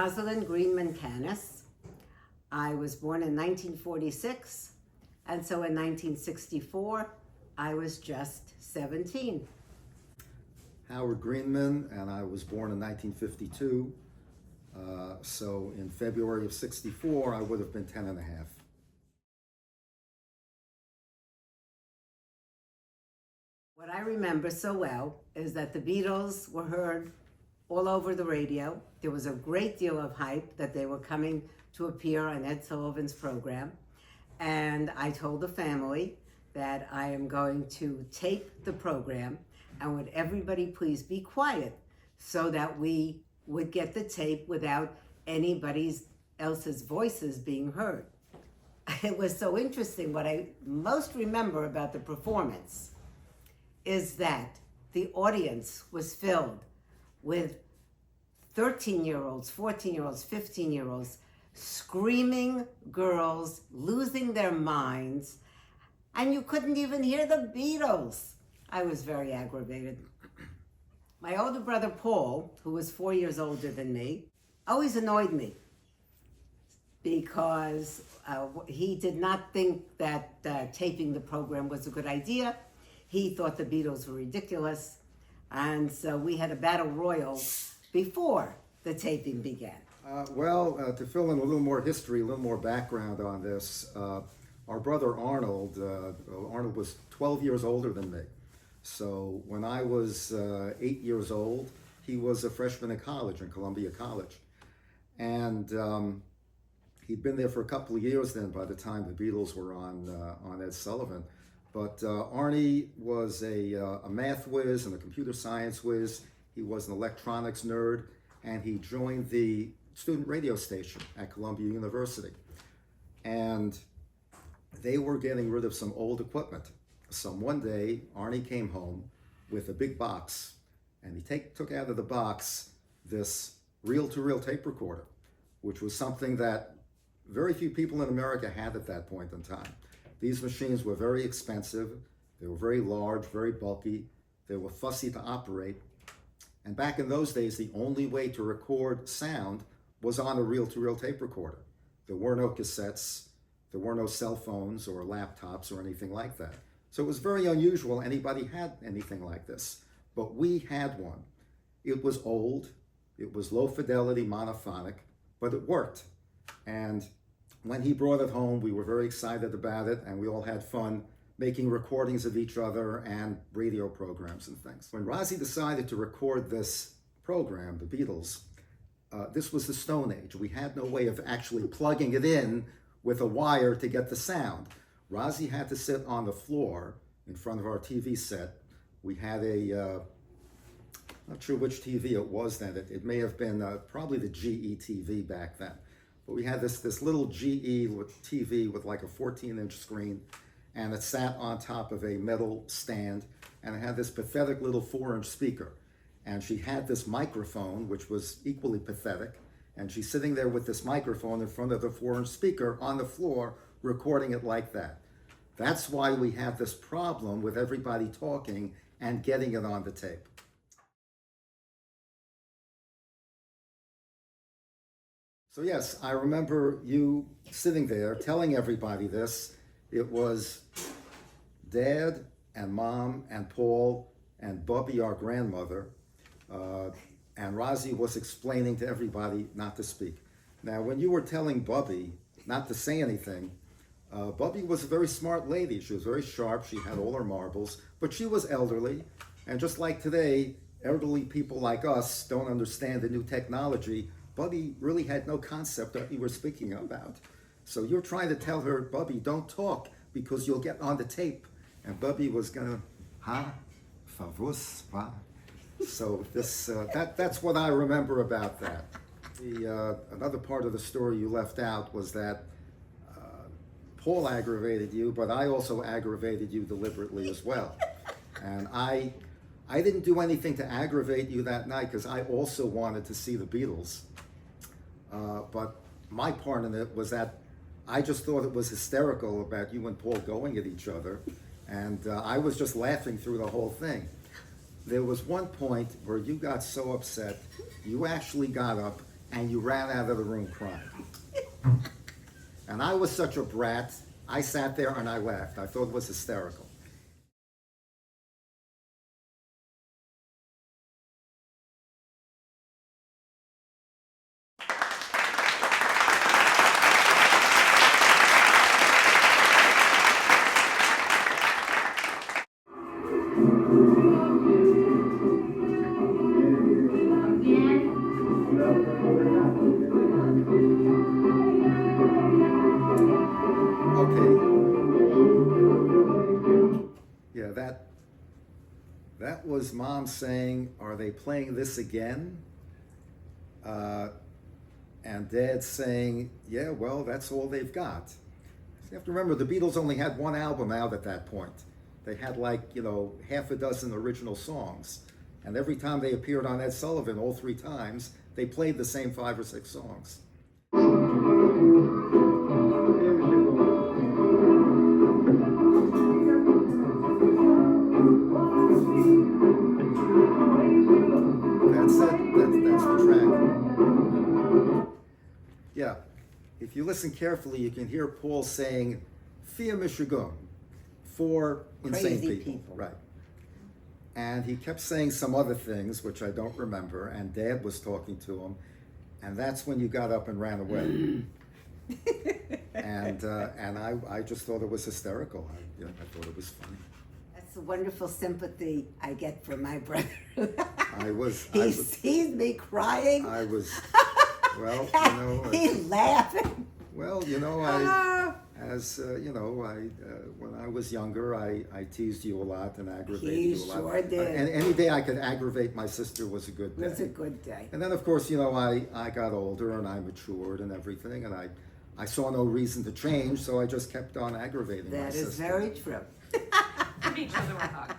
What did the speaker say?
Rosalyn Greenman. I was born in 1946, and so in 1964, I was just 17. Howard Greenman, and I was born in 1952. So in February of 64, I would have been 10 and a half. What I remember so well is that the Beatles were heard all over the radio. There was a great deal of hype that they were coming to appear on Ed Sullivan's program. And I told the family that I am going to tape the program, and would everybody please be quiet so that we would get the tape without anybody else's voices being heard. It was so interesting. What I most remember about the performance is that the audience was filled with 13-year-olds, 14-year-olds, 15-year-olds, screaming girls, losing their minds, and you couldn't even hear the Beatles. I was very aggravated. My older brother, Paul, who was 4 years older than me, always annoyed me because he did not think that taping the program was a good idea. He thought the Beatles were ridiculous. And so we had a battle royal before the taping began. To fill in a little more history, a little more background on this, our brother Arnold was 12 years older than me. So when I was 8 years old, he was a freshman in college, in Columbia College. And he'd been there for a couple of years then by the time the Beatles were on Ed Sullivan. But Arnie was a math whiz and a computer science whiz. He was an electronics nerd, and he joined the student radio station at Columbia University. And they were getting rid of some old equipment. So one day, Arnie came home with a big box, and he took out of the box this reel-to-reel tape recorder, which was something that very few people in America had at that point in time. These machines were very expensive, they were very large, very bulky, they were fussy to operate. And back in those days, the only way to record sound was on a reel-to-reel tape recorder. There were no cassettes, there were no cell phones or laptops or anything like that. So it was very unusual anybody had anything like this, but we had one. It was old, it was low fidelity, monophonic, but it worked. And when he brought it home, we were very excited about it, and we all had fun making recordings of each other and radio programs and things. When Rosie decided to record this program, the Beatles, this was the Stone Age. We had no way of actually plugging it in with a wire to get the sound. Rosie had to sit on the floor in front of our TV set. We had not sure which TV it was then. It may have been probably the GE TV back then. But we had this little GE TV with like a 14-inch screen, and it sat on top of a metal stand, and it had this pathetic little 4-inch speaker. And she had this microphone, which was equally pathetic, and she's sitting there with this microphone in front of the 4-inch speaker on the floor, recording it like that. That's why we have this problem with everybody talking and getting it on the tape. So yes, I remember you sitting there telling everybody this. It was Dad and Mom and Paul and Bubby, our grandmother, and Rosie was explaining to everybody not to speak. Now, when you were telling Bubby not to say anything, Bubby was a very smart lady. She was very sharp. She had all her marbles, but she was elderly. And just like today, elderly people like us don't understand the new technology. Bubby really had no concept of what you were speaking about. So you're trying to tell her, Bubby, don't talk because you'll get on the tape. And Bubby was gonna, favus, va? So that's what I remember about that. Another part of the story you left out was that Paul aggravated you, but I also aggravated you deliberately as well. And I didn't do anything to aggravate you that night because I also wanted to see the Beatles. But my part in it was that I just thought it was hysterical about you and Paul going at each other. And I was just laughing through the whole thing. There was one point where you got so upset, you actually got up and you ran out of the room crying. And I was such a brat, I sat there and I laughed. I thought it was hysterical. Yeah, that was Mom saying, "Are they playing this again?" And Dad saying, "Yeah, well, that's all they've got." So you have to remember, the Beatles only had one album out at that point. They had half a dozen original songs, and every time they appeared on Ed Sullivan, all 3 times, they played the same 5 or 6 songs. That's the track. Yeah, if you listen carefully, you can hear Paul saying, "Vier Mishigun," 4 insane Crazy people. Right. And he kept saying some other things, which I don't remember, and Dad was talking to him, and that's when you got up and ran away. and I just thought it was hysterical. I thought it was funny. That's the wonderful sympathy I get from my brother. He sees me crying. Well, he's laughing. Well, when I was younger, I teased you a lot and aggravated you a lot. He sure did. And any day I could aggravate my sister was a good day. It was a good day. And then, of course, I got older and I matured and everything, and I saw no reason to change, so I just kept on aggravating my sister. That is very true. Give each other a hug.